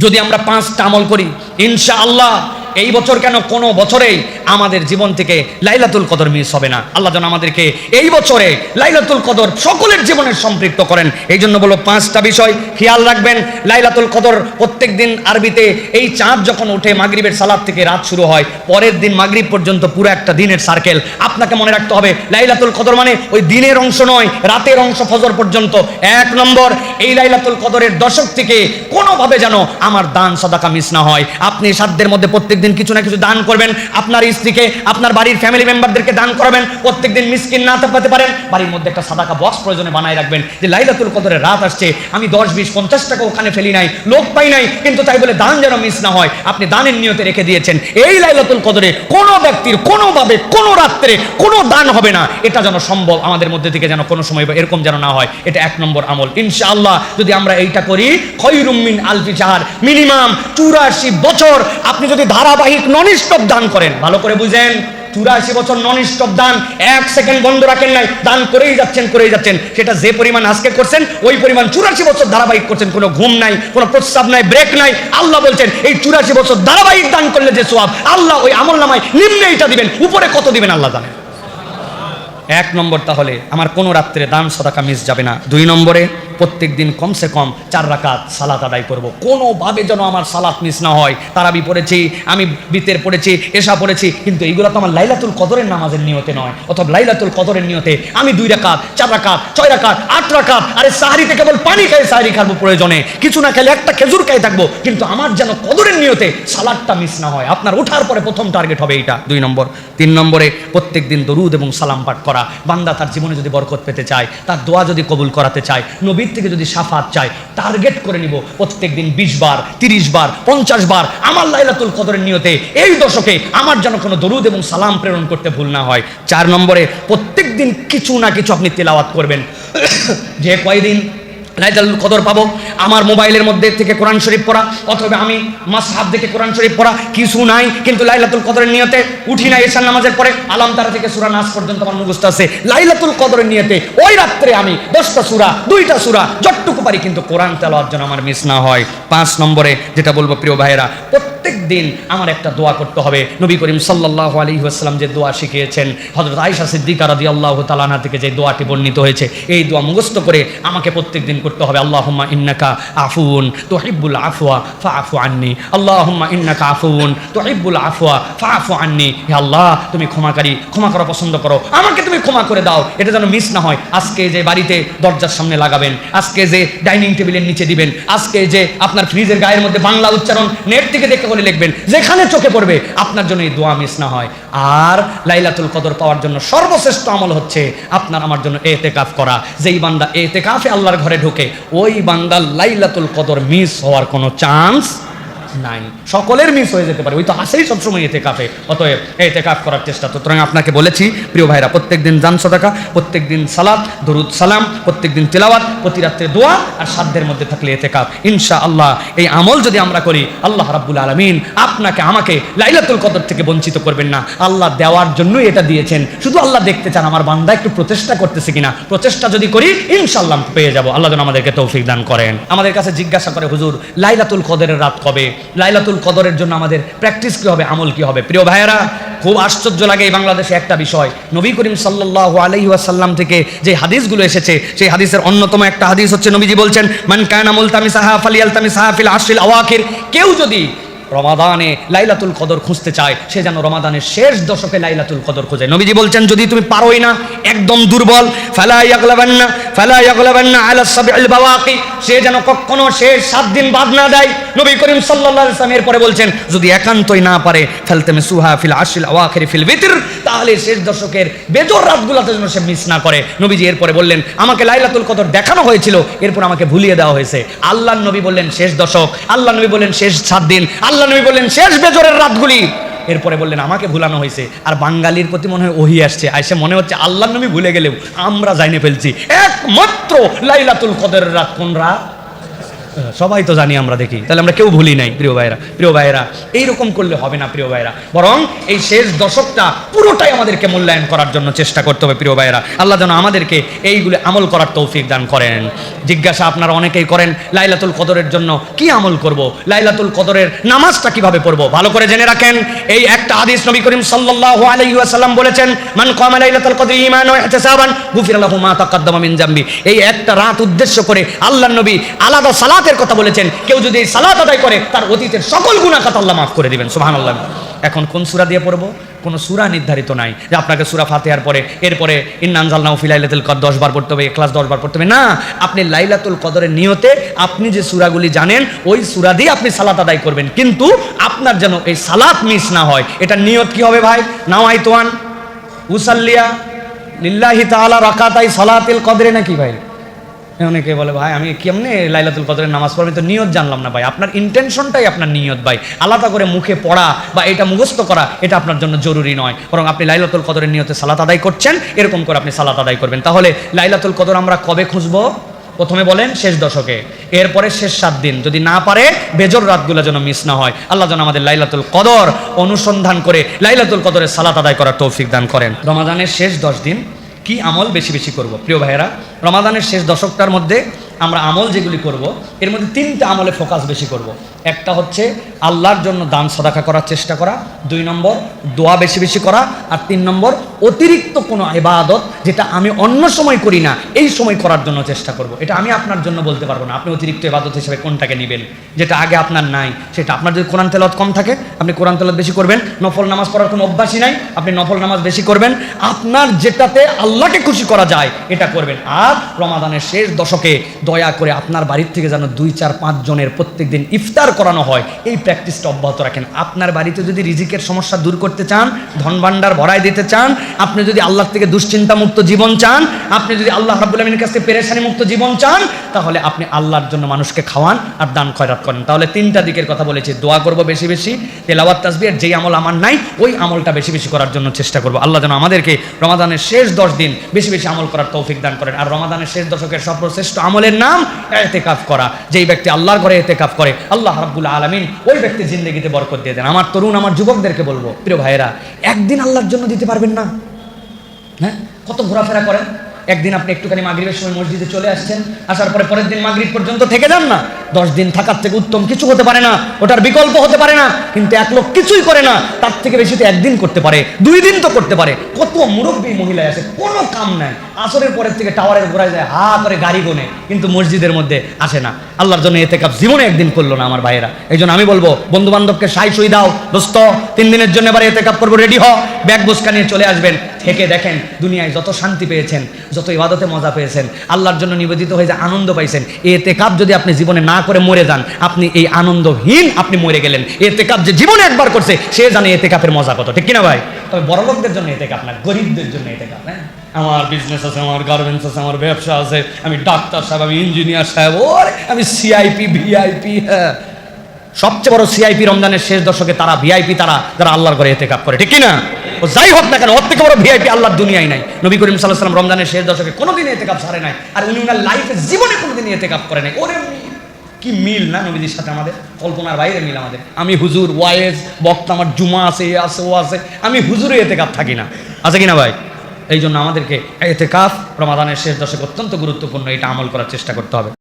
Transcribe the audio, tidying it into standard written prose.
যদি আমরা 5টা আমল করি ইনশাআল্লাহ, এই বছর কেন কোনো বছরেই আমাদের জীবন থেকে লাইলাতুল কদর মিস হবে না। আল্লাহ যেন আমাদেরকে এই বছরে লাইলাতুল কদর সকলের জীবনে সম্পৃক্ত করেন। এই জন্য বলো 5টা বিষয় খেয়াল রাখবেন। লাইলাতুল কদর প্রত্যেক দিন আরবিতে এই চাঁদ যখন ওঠে মাগরিবের সালাত থেকে রাত শুরু হয়, পরের দিন মাগরিব পর্যন্ত পুরো একটা দিনের সার্কেল। আপনাকে মনে রাখতে হবে লাইলাতুল কদর মানে ওই দিনের অংশ নয়, রাতের অংশ ফজর পর্যন্ত। 1 নম্বর, এই লাইলাতুল কদরের দশক থেকে কোনোভাবে যেন আমার দান সাদাকা মিস না হয়। আপনি সাধ্যের মধ্যে প্রত্যেক দিন কিছু না কিছু দান করবেন। আপনার স্ত্রীকে, আপনার বাড়ির ফ্যামিলি মেম্বারদেরকে দান করাবেন। প্রত্যেকদিন মিসকিন না পেতে পারেন, বাড়ির মধ্যে একটা সাদাকা বক্স প্রয়োজনে বানায় রাখবেন, যে লাইলাতুল কদরের রাত আসছে, আমি 10, 20, 50 টাকা ওখানে ফেলি নাই, লোক পাই নাই, কিন্তু তাই বলে দান যেন মিস না হয়। আপনি দানের নিয়তে রেখে দিয়েছেন। এই লাইলাতুল কদরে কোনো ব্যক্তির কোনোভাবে কোনো রাত্রে কোনো দান হবে না, এটা যেন সম্ভব আমাদের মধ্যে থেকে যেন কোনো সময় এরকম যেন না হয়। এটা 1 নম্বর আমল। ইনশাআল্লাহ যদি আমরা এইটা করি, খয়রুম মিন আলফি শাহর, মিনিমাম 84 বছর আপনি যদি ধারাবাহিক নন স্টপ দান করেন, ভালো করে বুঝেন, 84 বছর নন স্টপ দান, 1 সেকেন্ড বন্ধ রাখেন নাই, দান করেই যাচ্ছেন। সেটা যে পরিমাণ আজকে করছেন ওই পরিমাণ 84 বছর ধারাবাহিক করছেন, কোনো ঘুম নাই, কোনো প্রস্রাব নাই, ব্রেক নাই। আল্লাহ বলছেন এই 84 বছর ধারাবাহিক দান করলে যে সওয়াব, আল্লাহ ওই আমল নামায় নিম্নে এটা দিবেন, উপরে কত দিবেন আল্লাহ জানেন। 1 নম্বর, তাহলে আমার কোনো রাত্রে দান সাদাকা মিস যাবে না। 2 নম্বরে, প্রত্যেক দিন কমসে কম 4 রাকাত সালাত আদায় করব, কোনোভাবে যেন আমার সালাত মিস না হয়। তারাবি পড়েছি, আমি বিতের পড়েছি, এশা পড়েছি, কিন্তু এইগুলো তো আমার লাইলাতুল কদরের নামাজের নিয়তে নয়, অথবা লাইলাতুল কদরের নিয়তে আমি 2 রাকাত, 4 রাকাত, 6 রাকাত, 8 রাকাত, আরে সাহরিতে কেবল পানি খাই সাহরি খাবো, প্রয়োজনে কিছু না খেলে একটা খেজুর খাই থাকবো, কিন্তু আমার যেন কদরের নিয়তে সালাতটা মিস না হয়। আপনার ওঠার পরে প্রথম টার্গেট হবে এইটা, 2 নম্বর। 3 নম্বরে, প্রত্যেক দিন দরুদ এবং সালাম পাঠ করা। বান্দা তার জীবনে যদি বরকত পেতে চায়, তার দোয়া যদি কবুল করাতে চায়, নবীর থেকে যদি শাফাত চায়, টার্গেট করে নিব প্রত্যেক দিন 20 বার, 30 বার, 50 বার আমার লাইলাতুল কদরের নিয়তে এই দশকে আমার যেন কোনো দরুদ এবং সালাম প্রেরণ করতে ভুল না হয়। 4 নম্বরে, প্রত্যেক দিন কিছু না কিছু আপনি তেলাওয়াত করবেন। যে কয়দিন লাইলাতুল কদর পাবো, আমার মোবাইলের মধ্যে থেকে কোরআন শরীফ পড়া, অথবা আমি মাসহাব থেকে কোরআন শরীফ পড়া, কিছু নাই, কিন্তু লাইলাতুল কদরের নিয়তে উঠি না এশার নামাজের পরে, আলাম তারা থেকে সূরা নাস পর্যন্ত আমার মুখস্থ আছে, লাইলাতুল কদরের নিয়তে ওই রাত্রে আমি 10টা সূরা, 2টা সূরা যতটুকু পারি, কিন্তু কোরআন তেলাওয়াত যেন আমার মিস না হয়। 5 নম্বরে যেটা বলবো প্রিয় ভাইয়েরা, প্রত্যেক দিন আমার একটা দোয়া করতে হবে। নবী করিম সাল্লাল্লাহু আলাইহি ওয়াসাল্লাম যে দোয়া শিখিয়েছেন, হযরত আয়েশা সিদ্দিকা রাদিয়াল্লাহু তাআলা আনহা থেকে যে দোয়াটি বর্ণিত হয়েছে, এই দোয়া মুখস্থ করে আমাকে প্রত্যেক দিন করতে হবে। আল্লাহুম্মা ইন্নাকা আফুউন তুহিব্বুল আফওয়া ফাআফু আন্নি, আল্লাহুম্মা ইন্নাকা আফুউন তুহিব্বুল আফওয়া ফাআফু আন্নি। হে আল্লাহ, তুমি ক্ষমাকারী, ক্ষমা করা পছন্দ করো, আমাকে তুমি ক্ষমা করে দাও। এটা যেন মিস না হয়। আজকে যে বাড়িতে দরজার সামনে লাগাবেন, আজকে যে ডাইনিং টেবিলের নিচে দিবেন, আজকে যে আপনার ফ্রিজের গায়ের মধ্যে বাংলা উচ্চারণ নেট থেকে দেখে বলে লিখবেন, যেখানে চোখে পড়বে আপনার জন্য এই দোয়া মিস না হয়। আর লাইলাতুল কদর পাওয়ার জন্য সর্বশ্রেষ্ঠ আমল হচ্ছে আপনার আমার জন্য ইতিকাফ করা। যেই বান্দা ইতিকাফে আল্লাহর ঘরে ঢোকে, ওই বান্দার লাইলাতুল কদর মিস হওয়ার কোনো চান্স নাই। সকলের মিস হয়ে যেতে পারে, ওই তো আসেই সবসময় ইতিকাফে। অতএব ইতিকাফ করার চেষ্টা। সুতরাং আপনাকে বলেছি প্রিয় ভাইরা, প্রত্যেক দিন দান সাদাকা, প্রত্যেক দিন সালাত, দরুদ সালাম, প্রত্যেক দিন তিলাওয়াত, প্রতি রাত্রে দোয়া, আর সাধ্যের মধ্যে থাকলে ইতিকাফ। ইনশাআল্লাহ এই আমল যদি আমরা করি, আল্লাহ রাব্বুল আলামিন আপনাকে আমাকে লাইলাতুল কদর থেকে বঞ্চিত করবেন না। আল্লাহ দেওয়ার জন্যই এটা দিয়েছেন, শুধু আল্লাহ দেখতে চান আমার বান্দা একটু প্রচেষ্টা করতেছে কিনা। প্রচেষ্টা যদি করি ইনশাআল্লাহ পেয়ে যাব। আল্লাহ যেন আমাদেরকে তৌফিক দান করেন। আমাদের কাছে জিজ্ঞাসা করে, হুজুর লাইলাতুল কদরের রাত কবে? লাইলাতুল কদরের জন্য আমাদের প্র্যাকটিস কি হবে, আমল কি হবে? প্রিয় ভাইয়েরা, খুব আশ্চর্য লাগে এই বাংলাদেশে একটা বিষয়। নবী করিম সাল্লাল্লাহু আলাইহি ওয়াসাল্লাম থেকে যে হাদিসগুলো এসেছে, সেই হাদিসের অন্যতম একটা হাদিস হচ্ছে, নবীজি বলছেন, মান কানা মুলতামিসাহা ফালিয়ালতামিসাহা ফিল আশরিল আওয়াখির। কেউ যদি রমাদানে লাইলাতুল কদর খুঁজতে চায়, সে যেন রমাদানের শেষ দশকে লাইলাতুল কদর খোঁজে। নবীজি বলছেন, যদি তুমি পারোই না, একদম দুর্বল, ফালা ইয়াগলাবান্না আলা সাবইল বাওয়াকি, সে যেন কখনো শেষ 7 দিন বাদ না দেয়। নবী করিম সাল্লাল্লাহু আলাইহি ওয়াসাল্লাম এরপরে বলছেন, যদি একান্তই না পারে, ফালতামিসুহা ফিল আশরিল আওয়াখির ফিল বিতর, তাহলে শেষ দশকের বেজর রাতগুলোতে যেন সে মিস না করে। নবীজি এরপরে বললেন, আমাকে লাইলাতুল কদর দেখানো হয়েছিল, এরপর আমাকে ভুলিয়ে দেওয়া হয়েছে। আল্লাহর নবী বললেন শেষ দশক, আল্লাহর নবী বললেন শেষ 7 দিন, আল্লাহ নবী বললেন শেষ বেজরের রাতগুলি, এরপরে বললেন আমাকে ভুলানো হয়েছে। আর বাঙালির প্রতি মনে হয় ওহি আসছে, আইসে মনে হচ্ছে আল্লাহর নবী ভুলে গেলেও আমরা জানিয়ে ফেলছি। একমাত্র লাইলাতুল কদরের রাত কোন রাত? সবাই তো জানি, আমরা দেখি, তাহলে আমরা কেউ ভুলি নাই। প্রিয় ভাইয়েরা এইরকম করলে হবে না প্রিয় ভাইয়েরা, বরং এই শেষ দশকটা পুরোটাই আমাদেরকে মূল্যায়ন করার জন্য চেষ্টা করতে হবে প্রিয় ভাইয়েরা। আল্লাহ যেন আমাদেরকে এইগুলো আমল করার তৌফিক দান করেন। জিজ্ঞাসা আপনারা অনেকেই করেন লাইলাতুল কদরের জন্য কি আমল করব, লাইলাতুল কদরের নামাজটা কিভাবে পড়বো। ভালো করে জেনে রাখেন, এই একটা হাদিস নবী করিম সাল্লাল্লাহু আলাইহি ওয়াসাল্লাম বলেছেন, মান কামা লাইলাতুল কদরি ঈমানান ওয়া ইহতিসাবান গুফিরা লাহু মা তাকাদ্দামা মিন জামবি। এই একটা রাত উদ্দেশ্য করে আল্লাহর নবী আলাদা সালাতের কথা বলেছেন। কেউ যদি এই সালাত আদায় করে তার অতীতের সকল গুনাহ খাতা আল্লাহ মাফ করে দিবেন। সুবহানাল্লাহ। এখন কোন সূরা দিয়ে পড়বো? কোনো সূরা নির্ধারিত নাই যে আপনাকে সূরা ফাতিহার পরে এরপরে ইন্না আনজালনাহু ফি লাইলাতুল কদর 10 বার পড়তে হবে, ইখলাস 10 বার পড়তে হবে। না, আপনি লাইলাতুল কদরের নিয়তে আপনি যে সূরাগুলি জানেন ওই সূরা দিয়ে আপনি সালাত আদায় করবেন, কিন্তু আপনার যেন এই সালাত মিস না হয়। এটা নিয়ত কি হবে ভাই? নাওয়াইতু আন উসাল্লিয়া লিল্লাহি তাআলা রাকাতাই সালাতিল কদরে, নাকি ভাই? অনেকে বলে ভাই আমি কেমনে লাইলাতুল কদরের নামাজ পড়ব, তো নিয়ত জানলাম না। ভাই আপনার ইন্টেনশনটাই আপনার নিয়ত ভাই। আলাদা করে মুখে পড়া বা এটা মুখস্থ করা এটা আপনার জন্য জরুরি নয়, বরং আপনি লাইলাতুল কদরের নিয়তে সালাত আদায় করছেন, এরকম করে আপনি সালাত আদায় করবেন। তাহলে লাইলাতুল কদর আমরা কবে খুঁজবো? প্রথমে বলেন শেষ দশকে, এরপরে শেষ 7 দিন, যদি না পারে বেজর রাতগুলো যেন মিস না হয়। আল্লাহ যেন আমাদের লাইলাতুল কদর অনুসন্ধান করে লাইলাতুল কদরের সালাত আদায় করার তৌফিক দান করেন। রমাদানের শেষ 10 দিন কি আমল বেশি বেশি করব? প্রিয় ভাইয়েরা, রমাদানের শেষ দশকটার মধ্যে আমরা আমল যেগুলি করব এর মধ্যে 3টা আমলে ফোকাস বেশি করব। একটা হচ্ছে আল্লাহর জন্য দান সদাকা করার চেষ্টা করা, 2 নম্বর দোয়া বেশি বেশি করা, আর 3 নম্বর অতিরিক্ত কোনো ইবাদত যেটা আমি অন্য সময় করি না এই সময় করার জন্য চেষ্টা করব। এটা আমি আপনার জন্য বলতে পারবো না, আপনি অতিরিক্ত ইবাদত হিসেবে কোনটাকে নেবেন, যেটা আগে আপনার নাই সেটা। আপনার যদি কোরআন তেলাওয়াত কম থাকে আপনি কোরআন তেলাওয়াত বেশি করবেন, নফল নামাজ পড়ার কোনো অভ্যাসই নাই আপনি নফল নামাজ বেশি করবেন, আপনার যেটাতে আল্লাহকে খুশি করা যায় এটা করবেন। আর রমাদানের শেষ দশকে দয়া করে আপনার বাড়ির থেকে যেন 2, 4, 5 জনের প্রত্যেক দিন ইফতার করানো হয়, এই প্র্যাকটিসটা অব্যাহত রাখেন। আপনার বাড়িতে যদি রিজিকের সমস্যা দূর করতে চান, ধন ভান্ডার ভরাই দিতে চান, আপনি যদি আল্লাহ থেকে দুশ্চিন্তা মুক্ত জীবন চান, আপনি যদি আল্লাহ রাব্বুল আমিনের কাছে পেরেশানি মুক্ত জীবন চান, তাহলে আপনি আল্লাহর জন্য মানুষকে খাওয়ান আর দান খয়রাত করেন। তাহলে 3টা দিকের কথা বলেছি, দোয়া করব বেশি বেশি, তেলাওয়াত তাসবিহ, যেই আমল আমার নাই ওই আমলটা বেশি বেশি করার জন্য চেষ্টা করব। আল্লাহ যেন আমাদেরকে রমাদানের শেষ 10 দিন বেশি বেশি আমল করার তৌফিক দান করেন। আর রমাদানের শেষ দশকের সর্বশ্রেষ্ঠ আমলের নাম ইতিকাফ করা। যেই ব্যক্তি আল্লাহর ঘরে ইতিকাফ করে আল্লাহ রাব্বুল আলামিন ওই ব্যক্তির জিন্দেগিতে বরকত দিয়ে দেন। আমার তরুণ আমার যুবকদেরকে বলবো, প্রিয় ভাইয়েরা, একদিন আল্লাহর জন্য দিতে পারবেন না? হ্যাঁ, কত ঘোরাফেরা করেন। একদিন আপনি একটুখানি মাগরিবের সময় মসজিদে চলে আসছেন, আসার পরে পরের দিন মাগরিব পর্যন্ত থেকে যান না। 10 দিন থাকার থেকে উত্তম কিছু হতে পারে না, ওটার বিকল্প হতে পারে না। কিন্তু এক লোক কিছুই করে না, তার থেকে বেশি তো একদিন করতে পারে, 2 দিন তো করতে পারে। কত মুরব্বী মহিলা আছে কোনো কাম নাই, আসরের পরের থেকে টাওয়ারের ঘোরায় যায়, হা করে গাড়ি গোনে, কিন্তু মসজিদের মধ্যে আসে না। আল্লাহর জন্য ইতিকাফ জীবনে একদিন করলো না আমার ভাইয়েরা। এই জন্য আমি বলবো বন্ধু বান্ধবকে সাই দাও, দোস্ত 3 দিনের জন্য এবার ইতিকাফ করবো, রেডি হ, ব্যাগ বুসকা নিয়ে চলে আসবেন। থেকে দেখেন দুনিয়ায় যত শান্তি পেয়েছেন, যত ইবাদতে মজা পেয়েছেন, আল্লাহর জন্য নিবেদিত হয়ে যে আনন্দ পাইছেন, ইতিকাফ যদি আপনি জীবনে না করে মরে যান, আপনি এই আনন্দহীন আপনি মরে গেলেন। ইতিকাফ যে জীবনে একবার করছে সে জানে ইতিকাফের মজা কত, ঠিক কিনা ভাই? তবে বড় লোকদের জন্য ইতিকাফ না, গরিবদের জন্য ইতিকাফ। হ্যাঁ, আমার বিজনেস আছে, আমার গার্মেন্টস আছে, আমার ব্যবসা আছে, আমি ডাক্তার সাহেব, আমি ইঞ্জিনিয়ার সাহেব, ওরে আমি সিআইপি ভিআইপি। হ্যাঁ, সবচেয়ে বড় সিআইপি রমজানের শেষ দশকে তারা, ভিআইপি তারা যারা আল্লাহর ঘরে ইতিকাফ করে, ঠিক কিনা? ও যাই হোক না কেন, ওর থেকে বড় ভিআইপি আল্লাহর দুনিয়ায় নাই। নবী করিম সাল্লাল্লাহু আলাইহি ওয়াসাল্লাম রমজানের শেষ দশকে কোনোদিন ইতিকাফ ছাড়ে নাই, আর উনি ওনার লাইফে জীবনে কোনোদিন ইতিকাফ করে নাই। ওরে কি মিল না নবীজির সাথে আমাদের, কল্পনার বাইরে মিল আমাদের। আমি হুজুর, ওয়াইজ, বক্তা, আমার জুমা আছে, এ আছে, ও আছে, আমি হুজুরে ইতিকাফ থাকি না, আছে কিনা ভাই? এই জন্য আমাদেরকে ইতিকাফ রমাদানের শেষ দশকে অত্যন্ত গুরুত্বপূর্ণ, এটা আমল করার চেষ্টা করতে হবে।